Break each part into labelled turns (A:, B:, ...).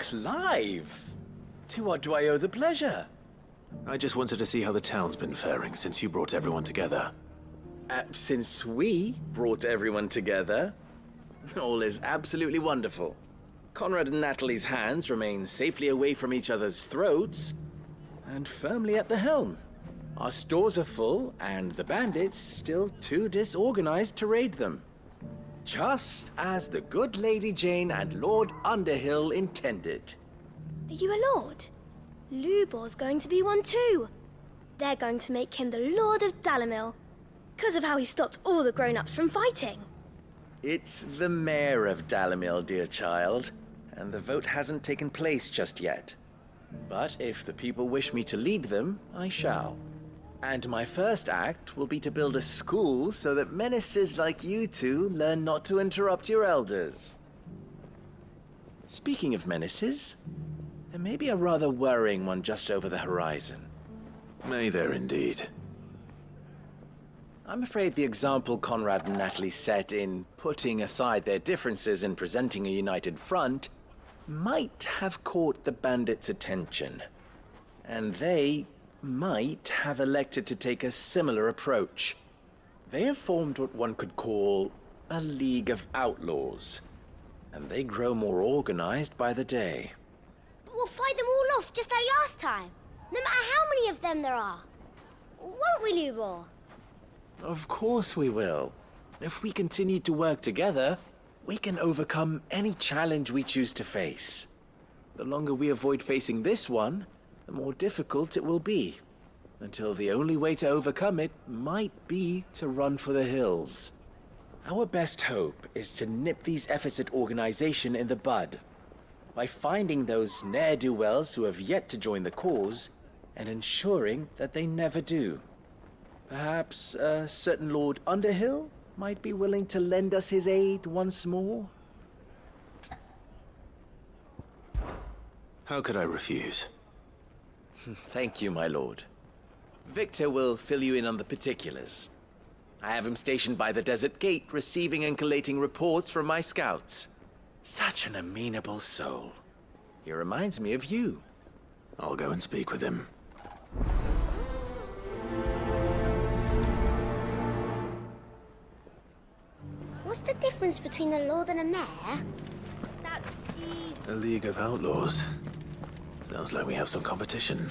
A: Clive! To what do I owe the pleasure?
B: I just wanted to see how the town's been faring since you brought everyone together.
A: Since we brought everyone together, all is absolutely wonderful. Conrad and Natalie's hands remain safely away from each other's throats, and firmly at the helm. Our stores are full, and the bandits still too disorganized to raid them. Just as the good Lady Jane and Lord Underhill intended.
C: Are you a lord? Lubor's going to be one too. They're going to make him the Lord of Dalamil, because of how he stopped all the grown-ups from fighting.
A: It's the mayor of Dalamil, dear child, and the vote hasn't taken place just yet. But if the people wish me to lead them, I shall. And my first act will be to build a school so that menaces like you two learn not to interrupt your elders. Speaking of menaces, there may be a rather worrying one just over the horizon.
B: May there indeed.
A: I'm afraid the example Conrad and Natalie set in putting aside their differences and presenting a united front might have caught the bandits' attention. And they might have elected to take a similar approach. They have formed what one could call a League of Outlaws, and they grow more organized by the day.
D: But we'll fight them all off just like last time, no matter how many of them there are. Won't we, Lubor?
A: Of course we will. If we continue to work together, we can overcome any challenge we choose to face. The longer we avoid facing this one, the more difficult it will be, until the only way to overcome it might be to run for the hills. Our best hope is to nip these efforts at organization in the bud, by finding those ne'er-do-wells who have yet to join the cause, and ensuring that they never do. Perhaps a certain Lord Underhill might be willing to lend us his aid once more?
B: How could I refuse?
A: Thank you, my lord. Victor will fill you in on the particulars. I have him stationed by the desert gate, receiving and collating reports from my scouts. Such an amenable soul. He reminds me of you.
B: I'll go and speak with him.
D: What's the difference between a lord and a mayor?
C: That's easy.
B: A League of Outlaws. Sounds like we have some competition.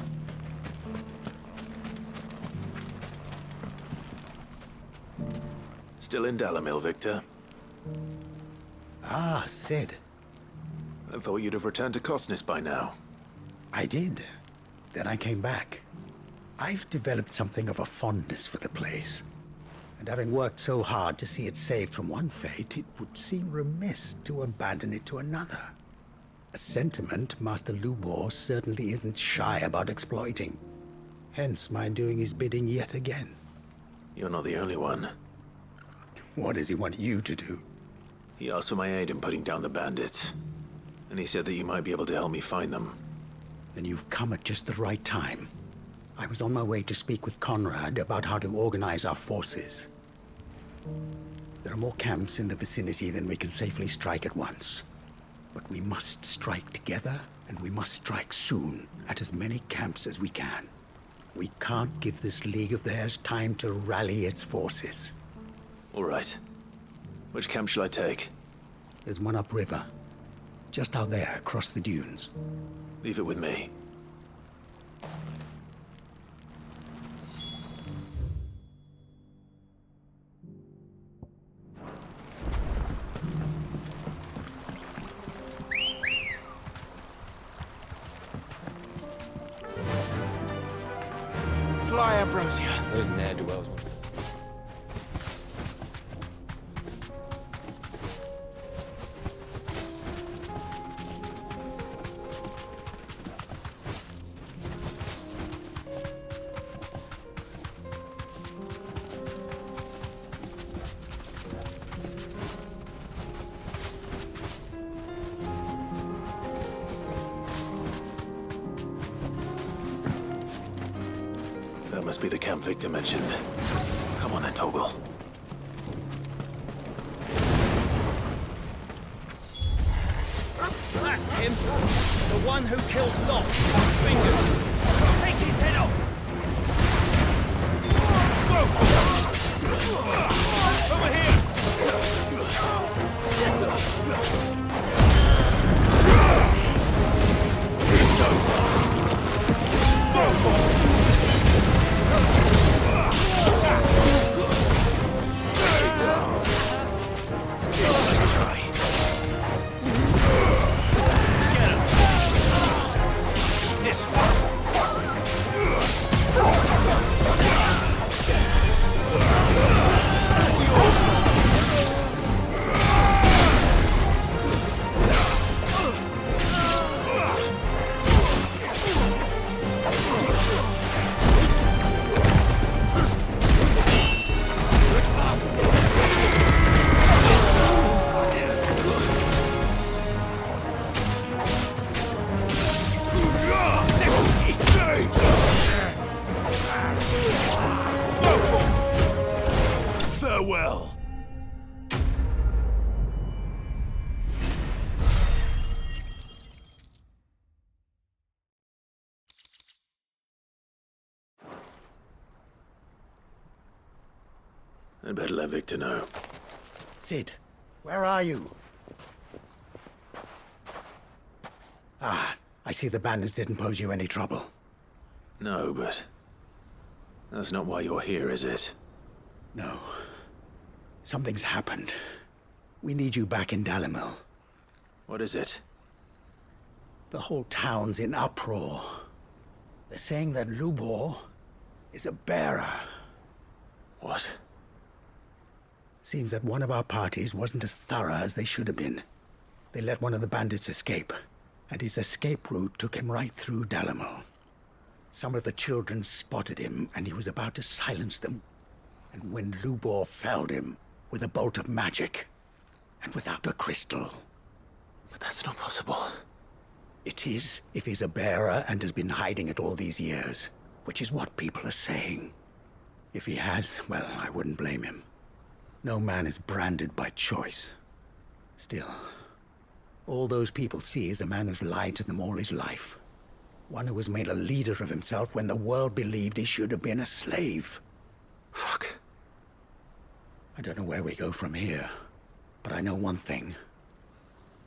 B: Still in Dalamil, Victor?
E: Ah, Sid.
B: I thought you'd have returned to Cosnis by now.
E: I did. Then I came back. I've developed something of a fondness for the place. And having worked so hard to see it saved from one fate, it would seem remiss to abandon it to another. A sentiment Master Lubor certainly isn't shy about exploiting. Hence my doing his bidding yet again.
B: You're not the only one.
E: What does he want you to do?
B: He asked for my aid in putting down the bandits. And he said that you might be able to help me find them.
E: Then you've come at just the right time. I was on my way to speak with Conrad about how to organize our forces. There are more camps in the vicinity than we can safely strike at once. But we must strike together, and we must strike soon at as many camps as we can. We can't give this league of theirs time to rally its forces.
B: All right. Which camp shall I take?
E: There's one upriver, just out there across the dunes.
B: Leave it with me.
A: Fly, Ambrosia.
F: Those ne'er-do-wells.
B: That must be the camp Victor mentioned. Come on then, Toggle.
A: That's him.
F: The one who killed Lot. Fingers. Take his head off. Over here.
B: Let's try.
F: Get him. This one.
B: Farewell. I'd better let Victor know.
E: Sid, where are you? Ah, I see the bandits didn't pose you any trouble.
B: No, but that's not why you're here, is it?
E: No. Something's happened. We need you back in Dalimil.
B: What is it?
E: The whole town's in uproar. They're saying that Lubor is a bearer.
B: What?
E: Seems that one of our parties wasn't as thorough as they should have been. They let one of the bandits escape, and his escape route took him right through Dalimil. Some of the children spotted him, and he was about to silence them. And when Lubor felled him with a bolt of magic, and without a crystal.
B: But that's not possible.
E: It is, if he's a bearer and has been hiding it all these years, which is what people are saying. If he has, well, I wouldn't blame him. No man is branded by choice. Still, all those people see is a man who's lied to them all his life. One who was made a leader of himself when the world believed he should have been a slave.
B: Fuck.
E: I don't know where we go from here, but I know one thing.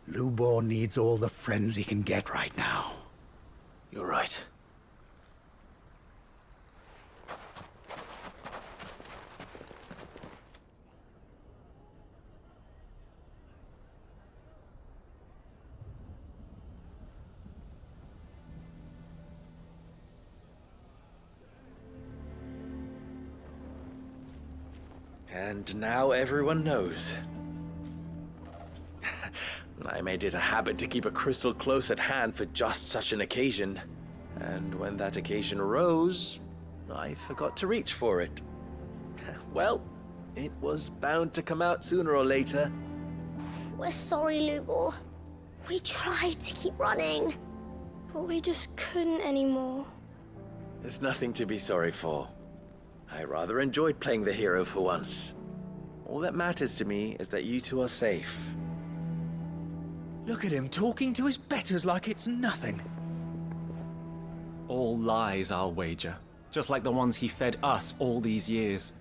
E: Lubor needs all the friends he can get right now.
B: You're right.
A: And now everyone knows. I made it a habit to keep a crystal close at hand for just such an occasion. And when that occasion arose, I forgot to reach for it. Well, it was bound to come out sooner or later.
D: We're sorry, Lubor. We tried to keep running.
C: But we just couldn't anymore.
A: There's nothing to be sorry for. I rather enjoyed playing the hero for once. All that matters to me is that you two are safe.
G: Look at him talking to his betters like it's nothing. All lies, I'll wager. Just like the ones he fed us all these years.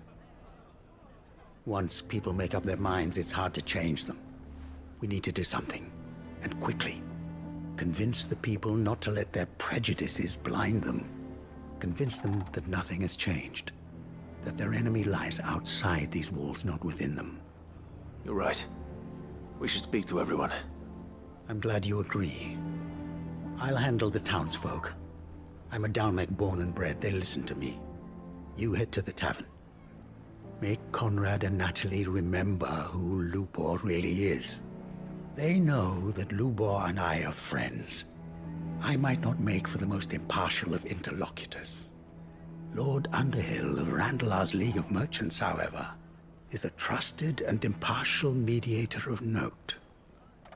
E: Once people make up their minds, it's hard to change them. We need to do something, and quickly. Convince the people not to let their prejudices blind them. Convince them that nothing has changed. That their enemy lies outside these walls, not within them.
B: You're right. We should speak to everyone.
E: I'm glad you agree. I'll handle the townsfolk. I'm a Dalmec born and bred. They listen to me. You head to the tavern. Make Conrad and Natalie remember who Lubor really is. They know that Lubor and I are friends. I might not make for the most impartial of interlocutors. Lord Underhill of Randalar's League of Merchants, however, is a trusted and impartial mediator of note.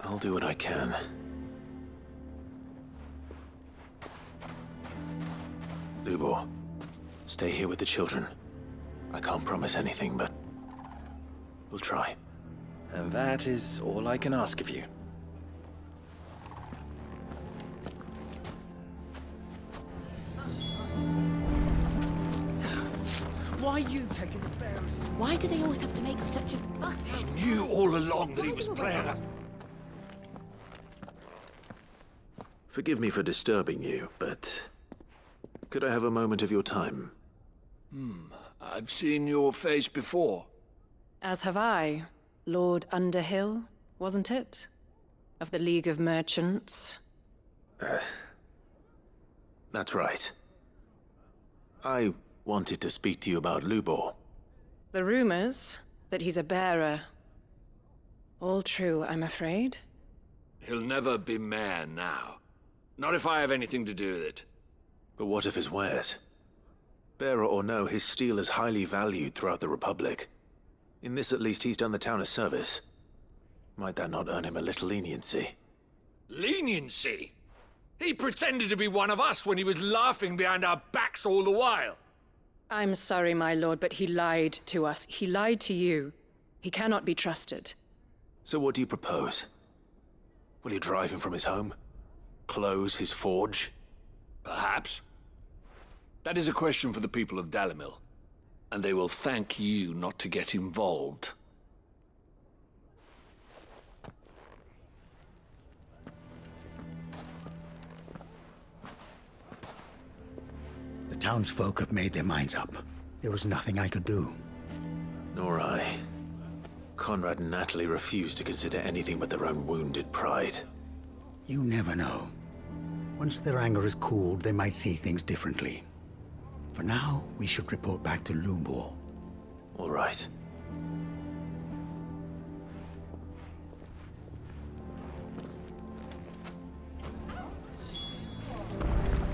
B: I'll do what I can. Lubor, stay here with the children. I can't promise anything, but we'll try.
A: And that is all I can ask of you.
H: Why do they always have to make such a fuss?
F: Knew all along that he was playing a...
B: Forgive me for disturbing you, but could I have a moment of your time?
F: I've seen your face before.
I: As have I. Lord Underhill, wasn't it? Of the League of Merchants.
B: That's right. I wanted to speak to you about Lubor.
I: The rumors that he's a bearer. All true, I'm afraid.
F: He'll never be mayor now. Not if I have anything to do with it.
B: But what of his wares? Bearer or no, his steel is highly valued throughout the Republic. In this at least he's done the town a service. Might that not earn him a little leniency?
F: Leniency? He pretended to be one of us when he was laughing behind our backs all the while.
I: I'm sorry, my lord, but he lied to us. He lied to you. He cannot be trusted.
B: So what do you propose? Will you drive him from his home? Close his forge?
F: Perhaps. That is a question for the people of Dalimil. And they will thank you not to get involved.
E: The townsfolk have made their minds up. There was nothing I could do.
B: Nor I. Conrad and Natalie refused to consider anything but their own wounded pride.
E: You never know. Once their anger is cooled, they might see things differently. For now, we should report back to Lubor.
B: All right.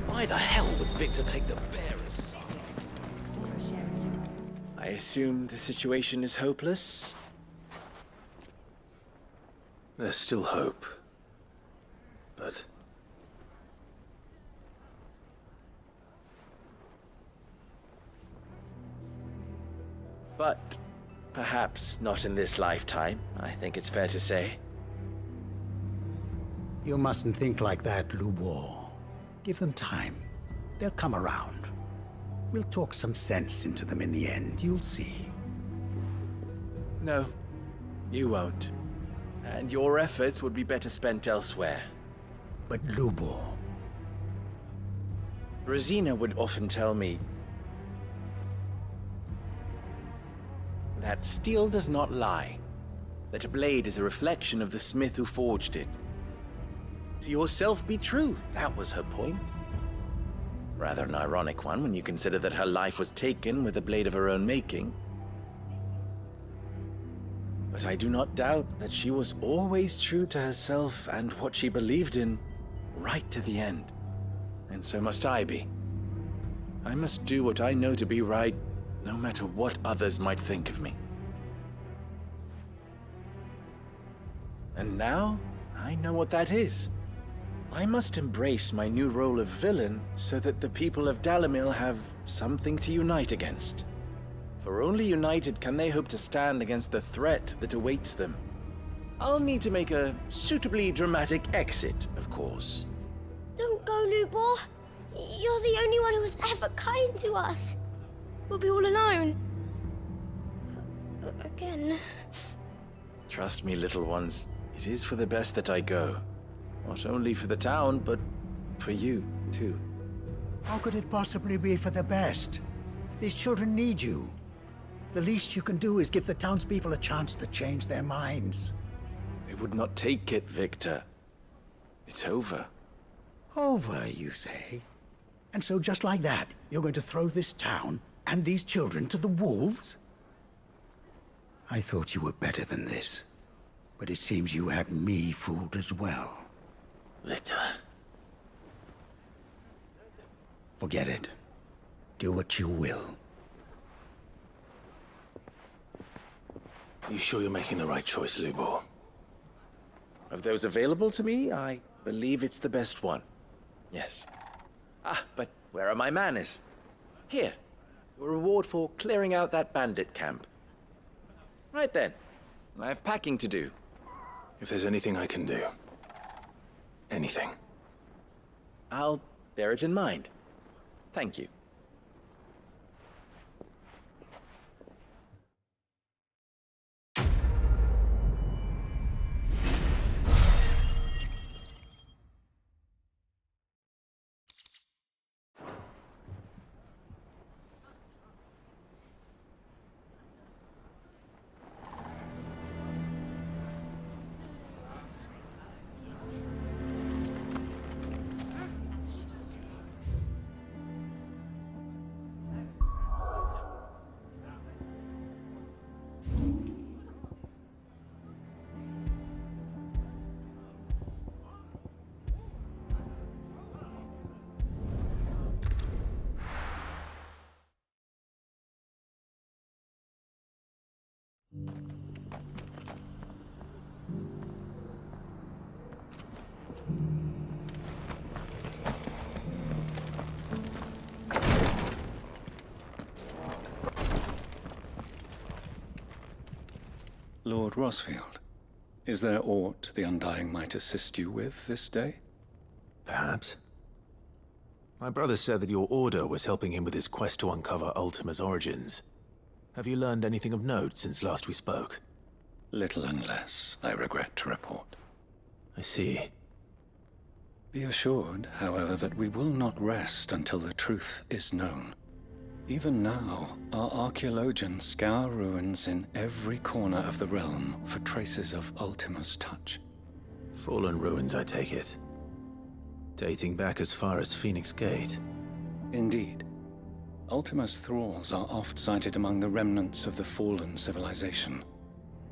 A: Why the hell would Victor take the bearers? I assume the situation is hopeless?
B: There's still hope. But...
A: But perhaps not in this lifetime, I think it's fair to say.
E: You mustn't think like that, Lubor. Give them time. They'll come around. We'll talk some sense into them in the end, you'll see.
A: No, you won't. And your efforts would be better spent elsewhere.
E: But Lubor...
A: Rosina would often tell me that steel does not lie, that a blade is a reflection of the smith who forged it. To yourself be true, that was her point. Rather an ironic one when you consider that her life was taken with a blade of her own making. But I do not doubt that she was always true to herself and what she believed in, right to the end. And so must I be. I must do what I know to be right, no matter what others might think of me. And now, I know what that is. I must embrace my new role of villain so that the people of Dalimil have something to unite against. For only united can they hope to stand against the threat that awaits them. I'll need to make a suitably dramatic exit, of course.
D: Don't go, Lubor. You're the only one who was ever kind to us.
C: We'll be all alone. Again.
A: Trust me, little ones, it is for the best that I go. Not only for the town, but for you, too.
E: How could it possibly be for the best? These children need you. The least you can do is give the townspeople a chance to change their minds.
A: They would not take it, Victor. It's over.
E: Over, you say? And so just like that, you're going to throw this town and these children to the wolves? I thought you were better than this. But it seems you had me fooled as well.
B: Victor...
E: Forget it. Do what you will.
B: You sure you're making the right choice, Lubor?
A: Of those available to me, I believe it's the best one. Yes. Ah, but where are my manners? Here. A reward for clearing out that bandit camp. Right then. I have packing to do.
B: If there's anything I can do... anything.
A: I'll bear it in mind. Thank you.
J: Lord Rosfield, is there aught the Undying might assist you with this day?
B: Perhaps. My brother said that your order was helping him with his quest to uncover Ultima's origins. Have you learned anything of note since last we spoke?
J: Little and less, I regret to report.
B: I see.
J: Be assured, however, that we will not rest until the truth is known. Even now, our archaeologians scour ruins in every corner of the realm for traces of Ultima's touch.
B: Fallen ruins, I take it. Dating back as far as Phoenix Gate.
J: Indeed. Ultima's thralls are oft sighted among the remnants of the fallen civilization,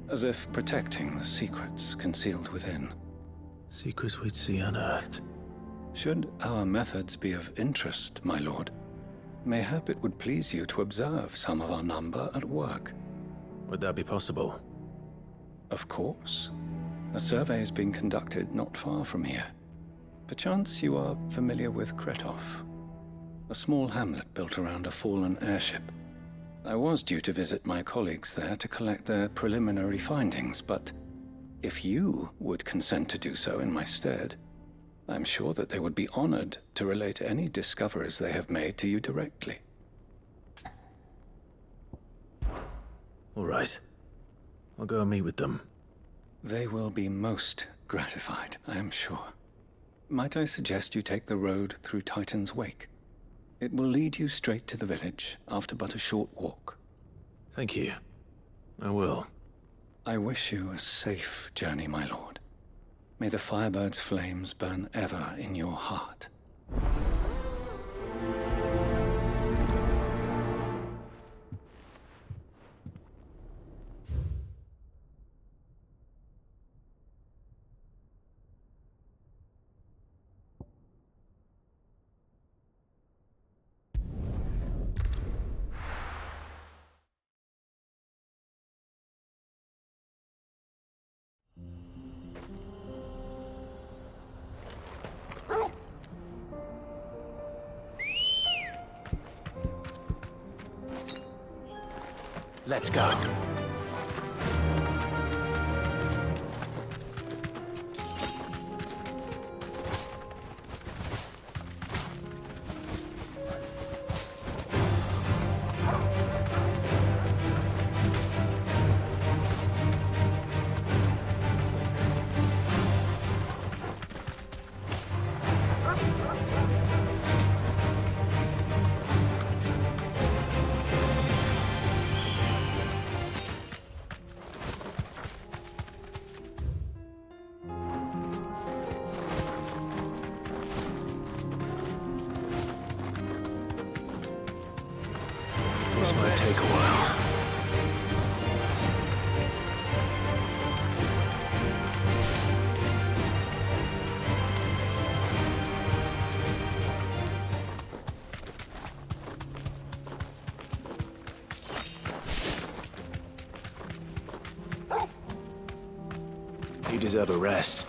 J: as if protecting the secrets concealed within.
B: Secrets we'd see unearthed.
J: Should our methods be of interest, my lord, mayhap it would please you to observe some of our number at work.
B: Would that be possible?
J: Of course. A survey is being conducted not far from here. Perchance you are familiar with Kretov, a small hamlet built around a fallen airship. I was due to visit my colleagues there to collect their preliminary findings, but if you would consent to do so in my stead, I'm sure that they would be honored to relate any discoveries they have made to you directly.
B: All right. I'll go and meet with them.
J: They will be most gratified, I am sure. Might I suggest you take the road through Titan's Wake? It will lead you straight to the village after but a short walk.
B: Thank you. I will.
J: I wish you a safe journey, my lord. May the Firebird's flames burn ever in your heart.
B: Let's go. This might take a while. You deserve a rest.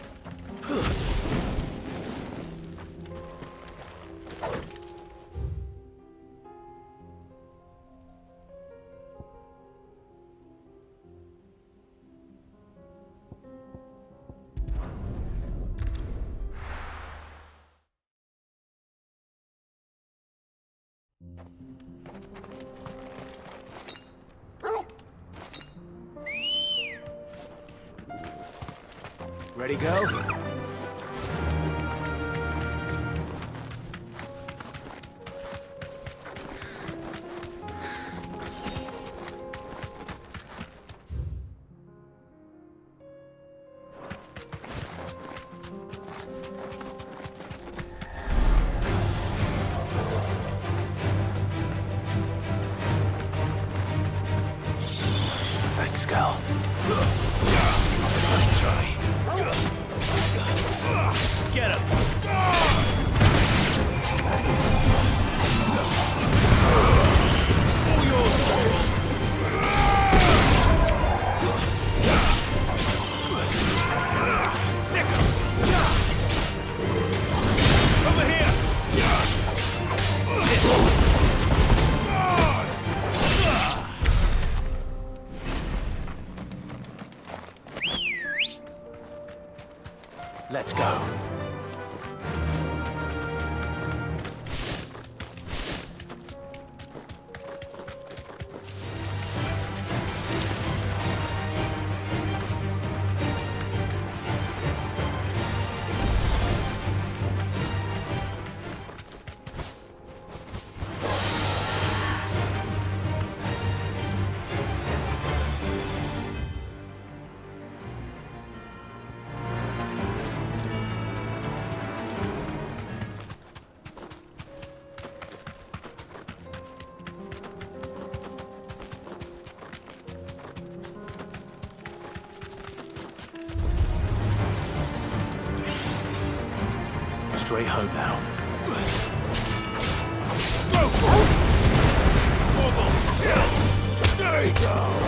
B: Ready, go? Thanks, Cal. Nice try. Get him! All yours! Over here! Let's go. Straight home now. Stay down!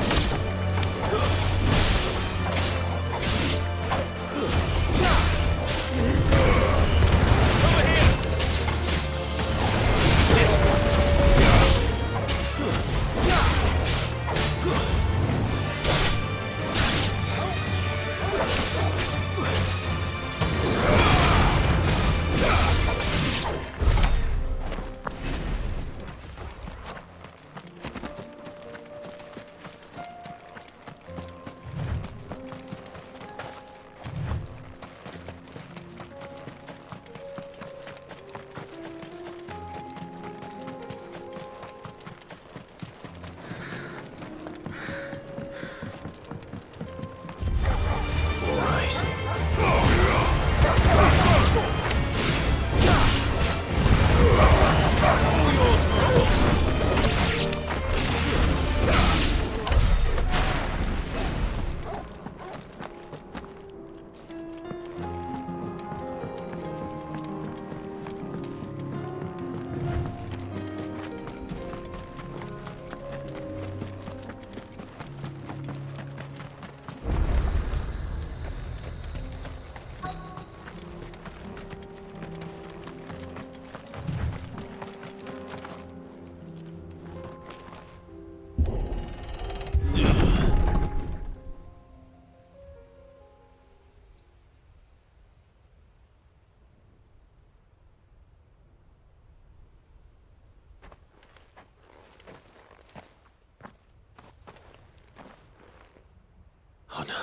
B: Oh no.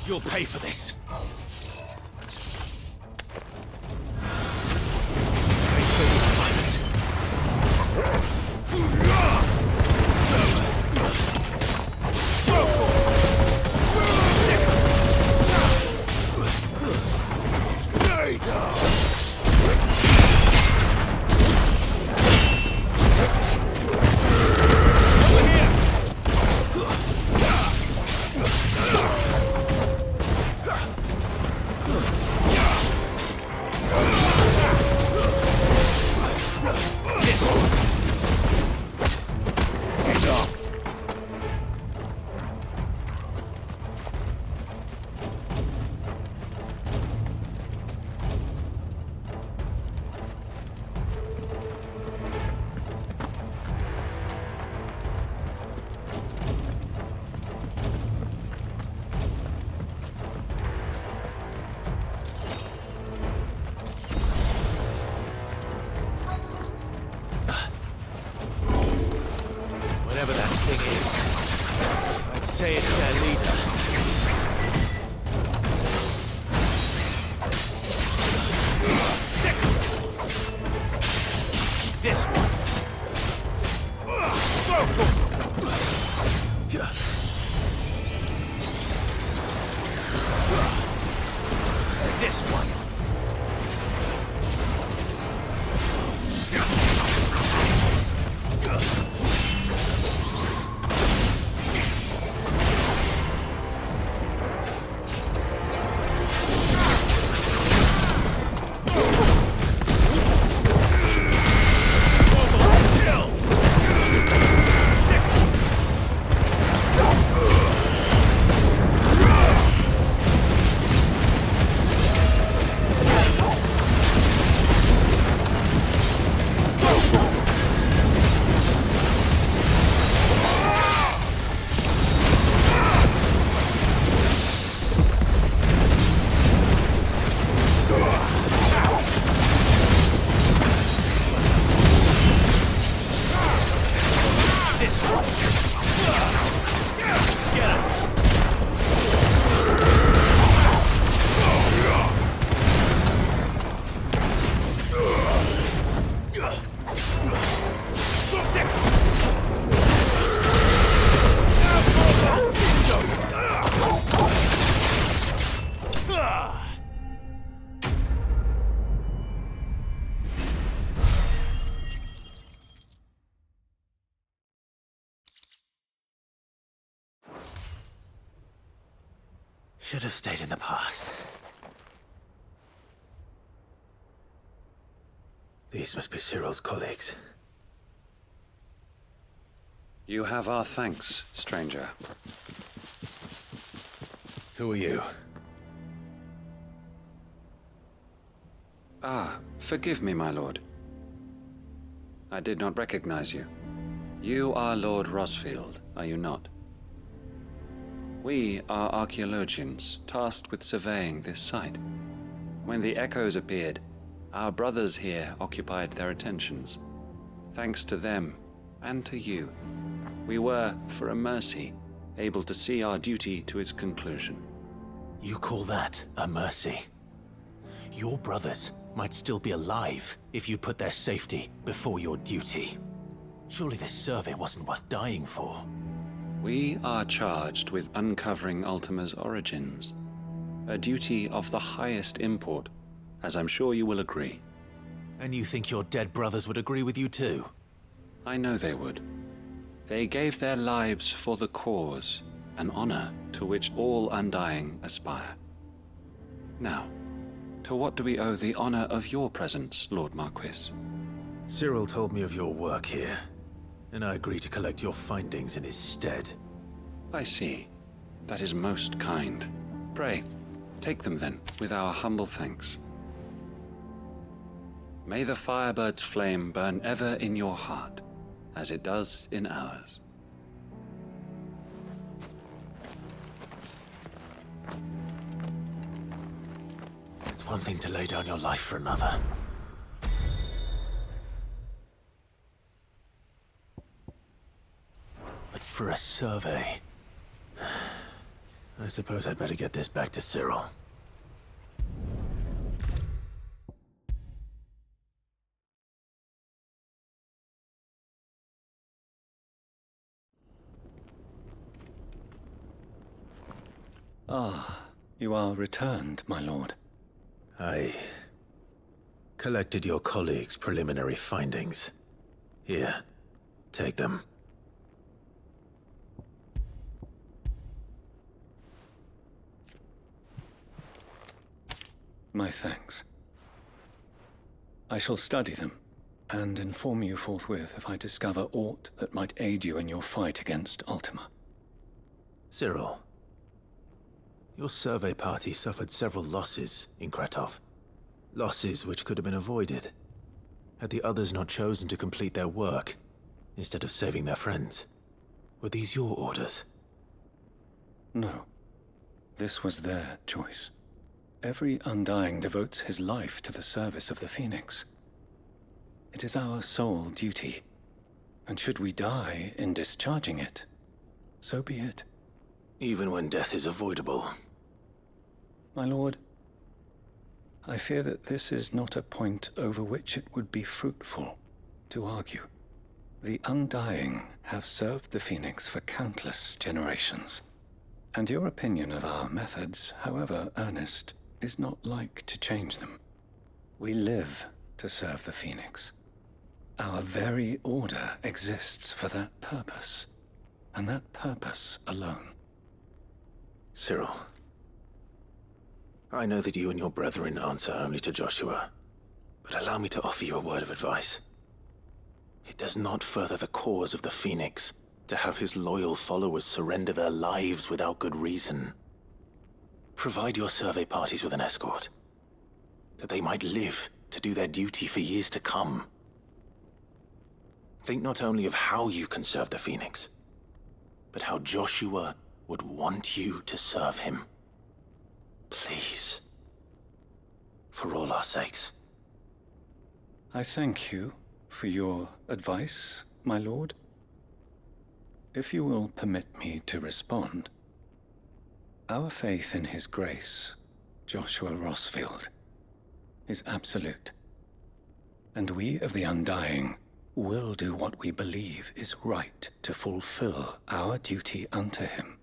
B: You'll pay for this. Face the survivors. Stay down. Whatever that thing is, I'd say it's their leader. This one. This one. Should have stayed in the past. These must be Cyril's colleagues.
K: You have our thanks, stranger.
B: Who are you?
K: Ah, forgive me, my lord. I did not recognize you. You are Lord Rosfield, are you not? We are archaeologians, tasked with surveying this site. When the echoes appeared, our brothers here occupied their attentions. Thanks to them, and to you, we were, for a mercy, able to see our duty to its conclusion.
B: You call that a mercy? Your brothers might still be alive if you put their safety before your duty. Surely this survey wasn't worth dying for.
K: We are charged with uncovering Ultima's origins. A duty of the highest import, as I'm sure you will agree.
B: And you think your dead brothers would agree with you too?
K: I know they would. They gave their lives for the cause, an honor to which all Undying aspire. Now, to what do we owe the honor of your presence, Lord Marquis?
B: Cyril told me of your work here, and I agreed to collect your findings in his stead.
K: I see. That is most kind. Pray, take them then, with our humble thanks. May the Firebird's flame burn ever in your heart, as it does in ours.
B: It's one thing to lay down your life for another. But for a survey... I suppose I'd better get this back to Cyril.
J: Ah, you are returned, my lord.
B: I collected your colleagues' preliminary findings. Here, take them.
J: My thanks. I shall study them, and inform you forthwith if I discover aught that might aid you in your fight against Ultima.
B: Cyril, your survey party suffered several losses in Kretov. Losses which could have been avoided, had the others not chosen to complete their work, instead of saving their friends. Were these your orders?
J: No. This was their choice. Every Undying devotes his life to the service of the Phoenix. It is our sole duty, and should we die in discharging it, so be it.
B: Even when death is avoidable.
J: My lord, I fear that this is not a point over which it would be fruitful to argue. The Undying have served the Phoenix for countless generations, and your opinion of our methods, however earnest, is not like to change them. We live to serve the Phoenix. Our very order exists for that purpose, and that purpose alone.
B: Cyril, I know that you and your brethren answer only to Joshua, but allow me to offer you a word of advice. It does not further the cause of the Phoenix to have his loyal followers surrender their lives without good reason. Provide your survey parties with an escort, that they might live to do their duty for years to come. Think not only of how you can serve the Phoenix, but how Joshua would want you to serve him. Please. For all our sakes.
J: I thank you for your advice, my lord. If you will permit me to respond, our faith in his grace, Joshua Rosfield, is absolute. And we of the Undying will do what we believe is right to fulfill our duty unto him.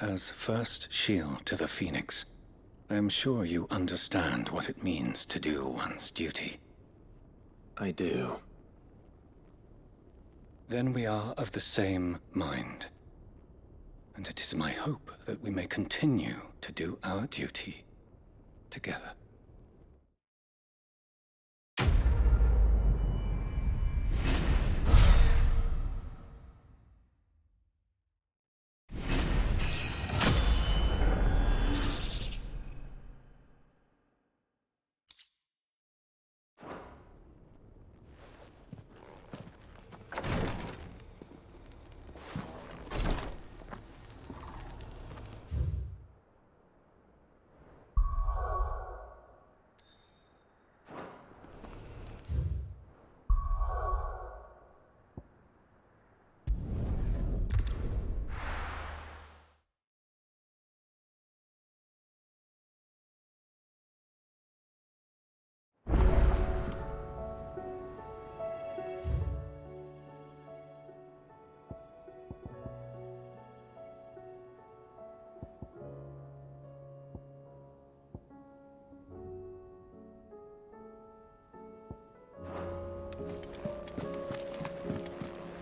J: As first shield to the Phoenix, I am sure you understand what it means to do one's duty.
B: I do.
J: Then we are of the same mind. And it is my hope that we may continue to do our duty together.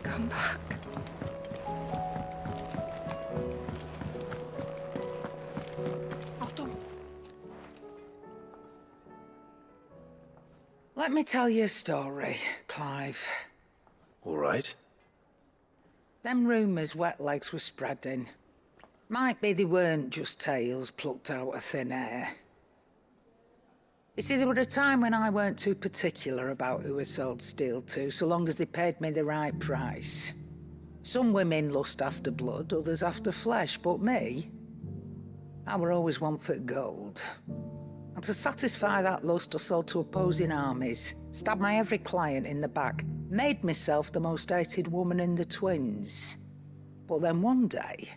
L: Come back. Oh, don't. Let me tell you a story, Clive.
B: All right.
L: Them rumours wet legs were spreading. Might be they weren't just tales plucked out of thin air. You see, there were a time when I weren't too particular about who I sold steel to, so long as they paid me the right price. Some women lust after blood, others after flesh, but me, I were always one for gold. And to satisfy that lust, I sold to opposing armies, stabbed my every client in the back, made myself the most hated woman in the twins. But then one day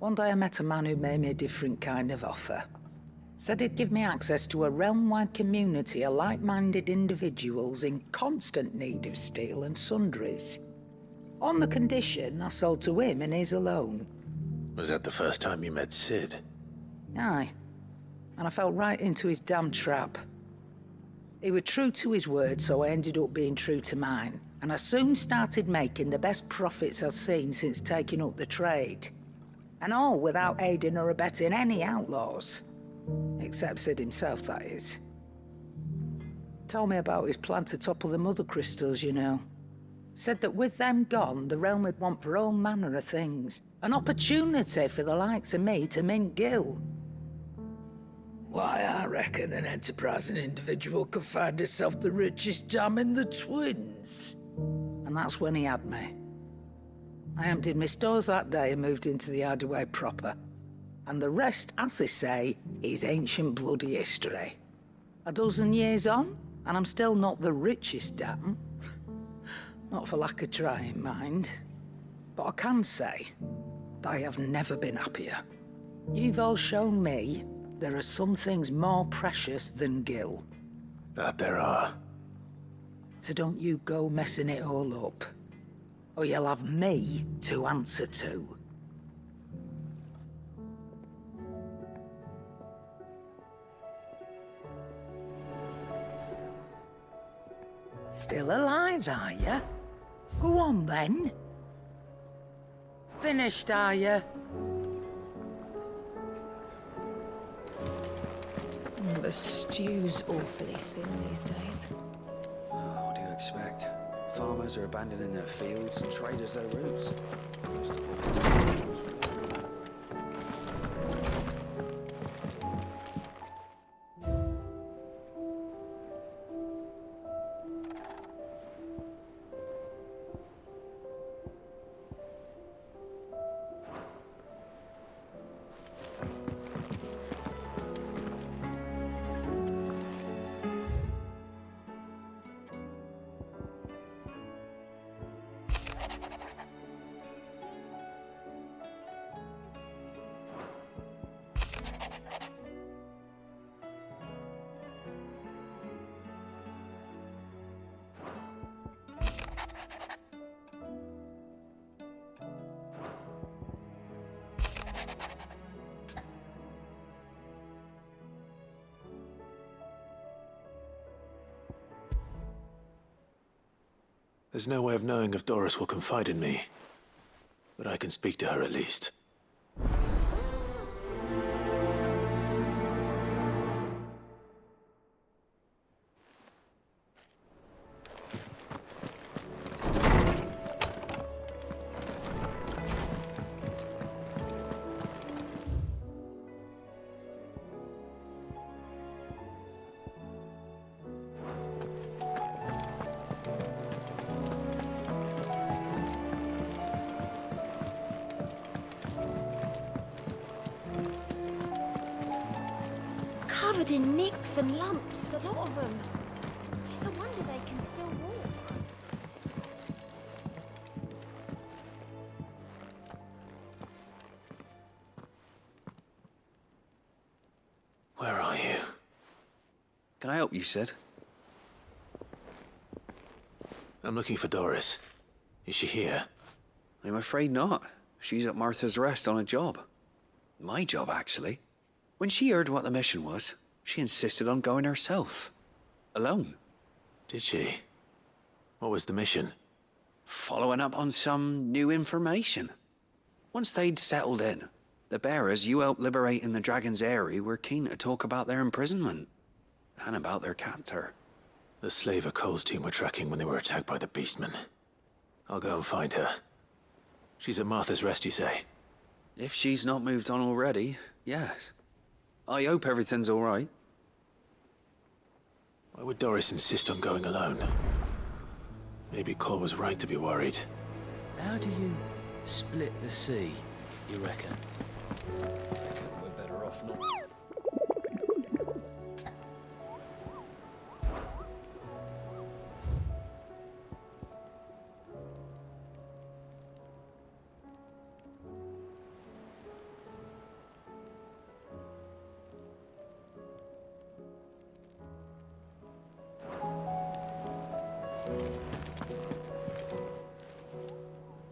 L: I met a man who made me a different kind of offer. Said he'd give me access to a realm-wide community of like-minded individuals in constant need of steel and sundries. On the condition I sold to him and his alone.
B: Was that the first time you met Sid?
L: Aye. And I fell right into his damn trap. He was true to his word, so I ended up being true to mine. And I soon started making the best profits I've seen since taking up the trade. And all without aiding or abetting any outlaws. Except Sid himself, that is. Told me about his plan to topple the mother crystals, you know. Said that with them gone, the realm would want for all manner of things. An opportunity for the likes of me to mint gil. Why, I reckon an enterprising individual could find himself the richest dam in the twins. And that's when he had me. I emptied my stores that day and moved into the hideaway proper. And the rest, as they say, is ancient bloody history. A dozen years on, and I'm still not the richest dam. Not for lack of trying, mind. But I can say that I have never been happier. You've all shown me there are some things more precious than gil.
B: That there are.
L: So don't you go messing it all up, or you'll have me to answer to. Still alive, are you? Go on, then. Finished, are you? The stew's awfully thin these days.
M: What do you expect? Farmers are abandoning their fields and traders their roots.
B: There's no way of knowing if Doris will confide in me. but I can speak to her at least.
H: Covered in nicks and lumps, the lot of them. It's a wonder they can still walk.
B: Where are you?
M: Can I help you, Sid?
B: I'm looking for Doris. Is she here?
M: I'm afraid not. She's at Martha's Rest on a job. My job, actually. When she heard what the mission was, she insisted on going herself. Alone.
B: Did she? What was the mission?
M: Following up on some new information. Once they'd settled in, the bearers you helped liberate in the Dragon's Eyrie were keen to talk about their imprisonment. And about their captor.
B: The slaver Cole's team were tracking when they were attacked by the Beastmen. I'll go and find her. She's at Martha's Rest, you say?
M: If she's not moved on already, yes. I hope everything's all right.
B: Why would Doris insist on going alone? Maybe Cole was right to be worried.
N: How do you split the sea, you reckon? I reckon we're better off not.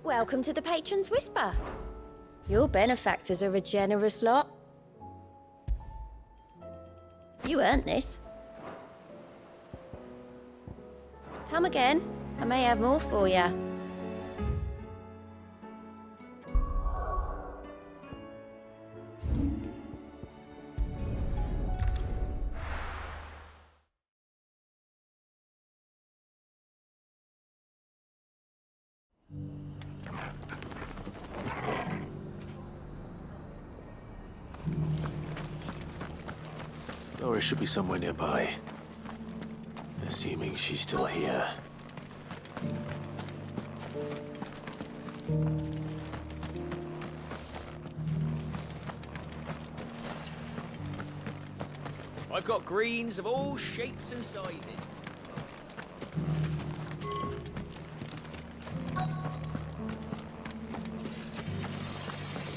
D: Welcome to the Patron's Whisper. Your benefactors are a generous lot. You earned this. Come again. I may have more for you.
B: Doris should be somewhere nearby. Assuming she's still here.
N: I've got greens of all shapes and sizes.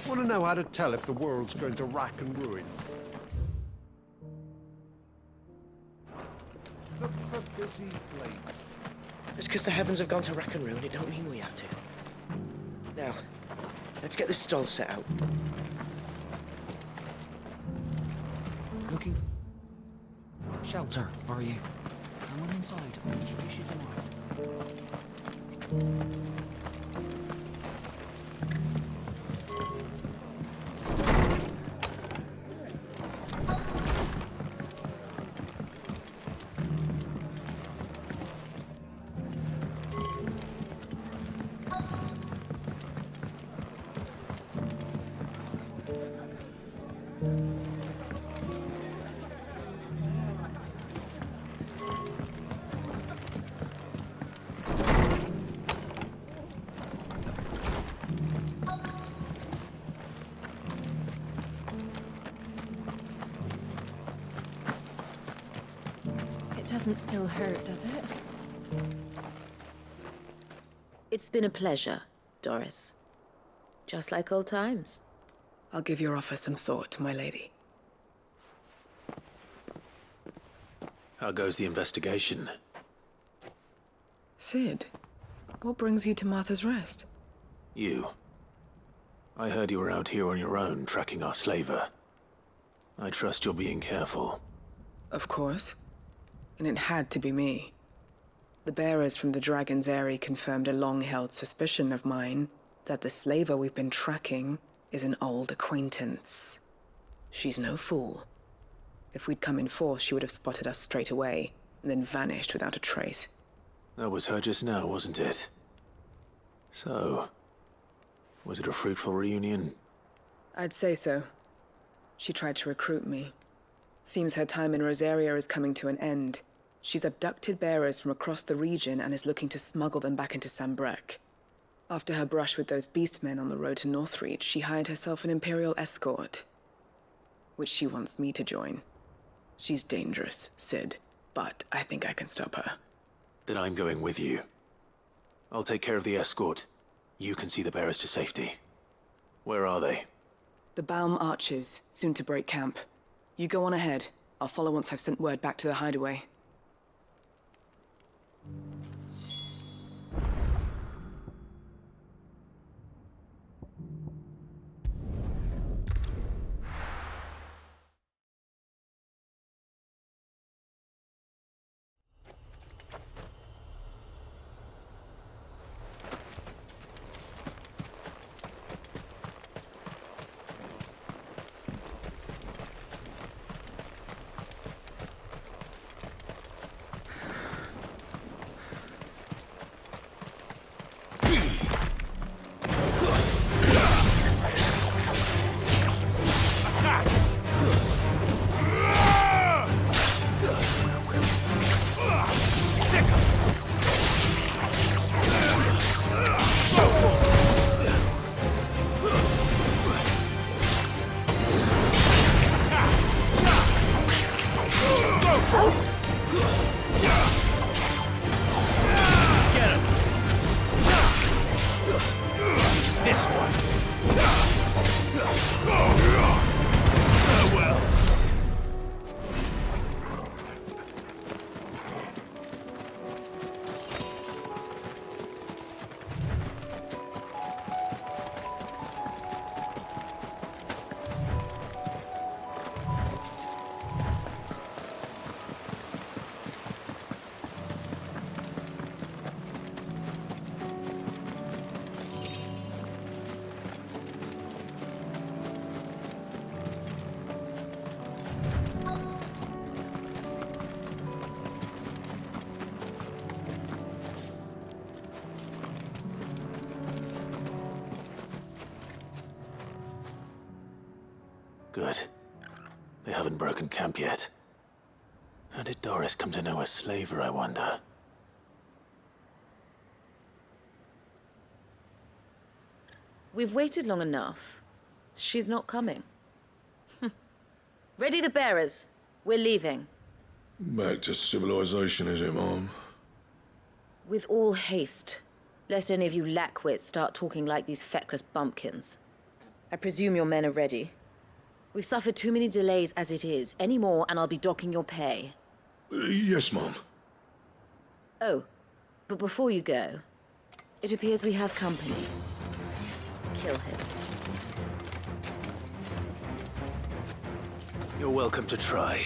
O: Want to know how to tell if the world's going to rack and ruin? Look for busy blades.
P: Just because the heavens have gone to rack and ruin, it don't mean we have to. Now, let's get this stall set out.
N: Looking shelter, are you? Come on inside. I'll introduce you tomorrow.
I: Doesn't still hurt, does it?
Q: It's been a pleasure, Doris. Just like old times.
I: I'll give your offer some thought, my lady.
B: How goes the investigation?
I: Sid, what brings you to Martha's Rest?
B: You. I heard you were out here on your own, tracking our slaver. I trust you're being careful.
I: Of course. And it had to be me. The bearers from the Dragon's Eyrie confirmed a long-held suspicion of mine, that the slaver we've been tracking is an old acquaintance. She's no fool. If we'd come in force, she would have spotted us straight away, and then vanished without a trace.
B: That was her just now, wasn't it? So, was it a fruitful reunion?
I: I'd say so. She tried to recruit me. Seems her time in Rosaria is coming to an end. She's abducted bearers from across the region and is looking to smuggle them back into Sambrek. After her brush with those beastmen on the road to Northreach, she hired herself an Imperial escort, which she wants me to join. She's dangerous, Sid, but I think I can stop her.
B: Then I'm going with you. I'll take care of the escort. You can see the bearers to safety. Where are they?
I: The Baum Archers, soon to break camp. You go on ahead. I'll follow once I've sent word back to the hideaway.
B: Good. They haven't broken camp yet. How did Doris come to know a slaver, I wonder?
Q: We've waited long enough. She's not coming. Ready the bearers. We're leaving.
R: Back to civilization, is it, Mom?
Q: With all haste, lest any of you lackwits start talking like these feckless bumpkins. I presume your men are ready. We've suffered too many delays as it is. Any more, and I'll be docking your pay.
R: Yes, Mom.
Q: Oh, but before you go, it appears we have company. Kill him.
B: You're welcome to try.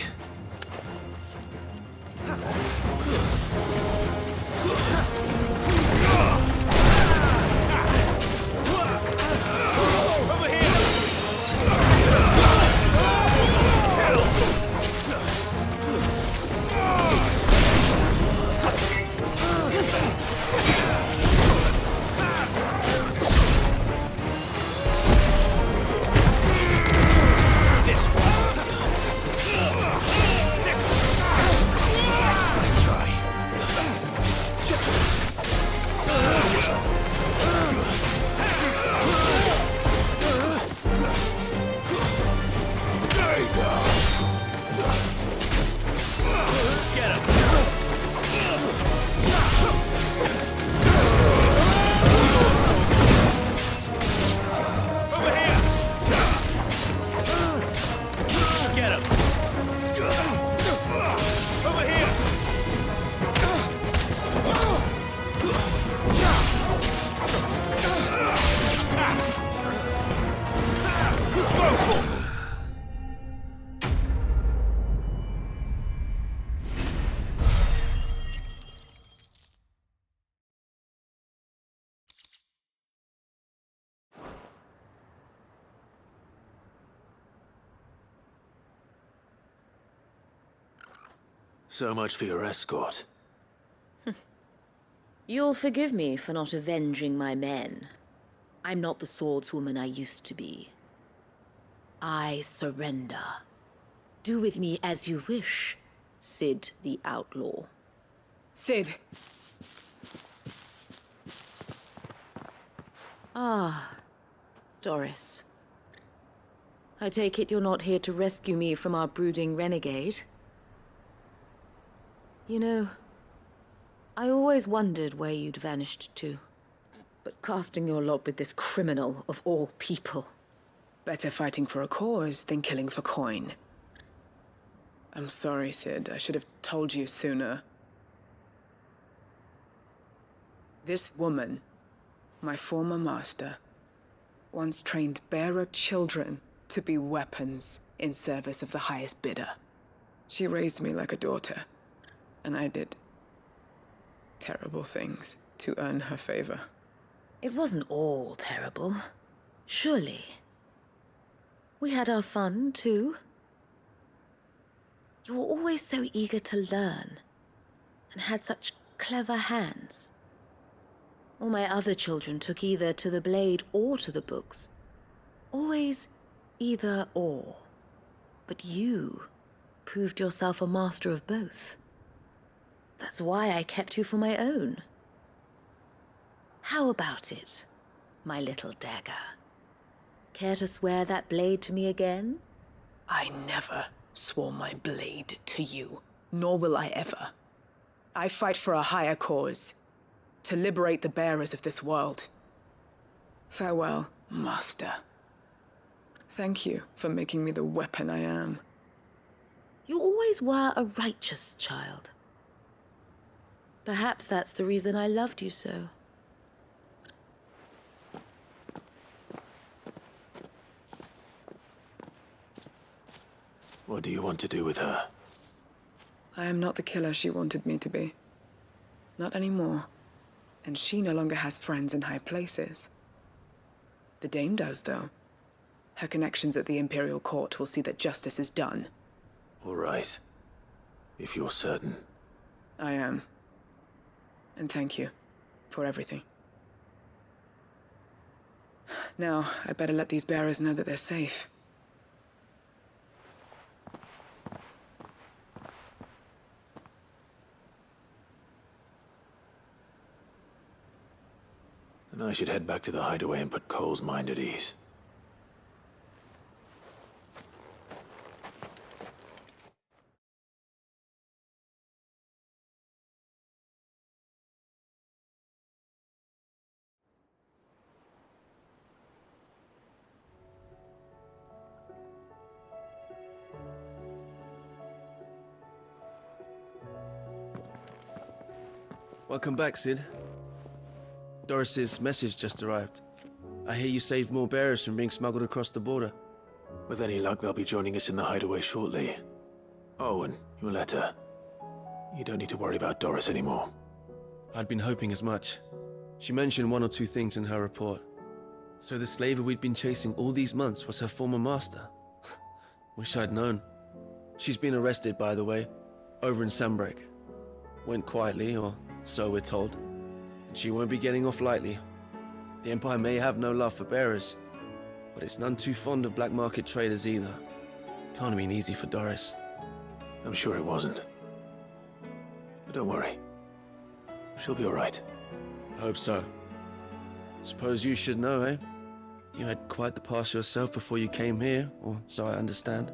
A: Over here! This one. Let's try.
B: So much for your escort.
Q: You'll forgive me for not avenging my men. I'm not the swordswoman I used to be. I surrender. Do with me as you wish, Sid the Outlaw.
I: Sid!
Q: Ah, Doris. I take it you're not here to rescue me from our brooding renegade? You know, I always wondered where you'd vanished to. But casting your lot with this criminal of all people.
I: Better fighting for a cause than killing for coin. I'm sorry, Sid. I should have told you sooner. This woman, my former master, once trained bearer children to be weapons in service of the highest bidder. She raised me like a daughter, and I did terrible things to earn her favor.
Q: It wasn't all terrible, surely. We had our fun, too. You were always so eager to learn, and had such clever hands. All my other children took either to the blade or to the books. Always either or. But you proved yourself a master of both. That's why I kept you for my own. How about it, my little dagger? Care to swear that blade to me again?
I: I never swore my blade to you, nor will I ever. I fight for a higher cause, to liberate the bearers of this world. Farewell, Master. Thank you for making me the weapon I am.
Q: You always were a righteous child. Perhaps that's the reason I loved you so.
B: What do you want to do with her?
I: I am not the killer she wanted me to be. Not anymore. And she no longer has friends in high places. The Dame does, though. Her connections at the Imperial Court will see that justice is done.
B: All right. If you're certain.
I: I am. And thank you for everything. Now, I better let these bearers know that they're safe.
B: And I should head back to the hideaway and put Cole's mind at ease.
S: Welcome back, Sid. Doris's message just arrived. I hear you saved more bearers from being smuggled across the border.
B: With any luck, they'll be joining us in the hideaway shortly. Oh, and your letter. You don't need to worry about Doris anymore.
S: I'd been hoping as much. She mentioned one or two things in her report. So the slaver we'd been chasing all these months was her former master. Wish I'd known. She's been arrested, by the way, over in Sunbreak. Went quietly, or so we're told. And she won't be getting off lightly. The Empire may have no love for bearers, but it's none too fond of black market traders either. Can't have been easy for Doris.
B: I'm sure it wasn't. But don't worry. She'll be all right.
S: I hope so. Suppose you should know, eh? You had quite the past yourself before you came here, or so I understand.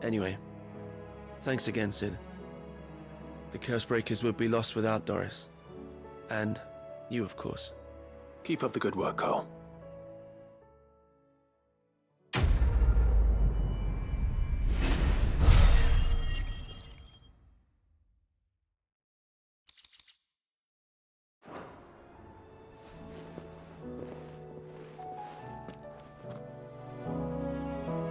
S: Anyway, thanks again, Sid. The Cursebreakers would be lost without Doris. And you, of course.
B: Keep up the good work, Cole.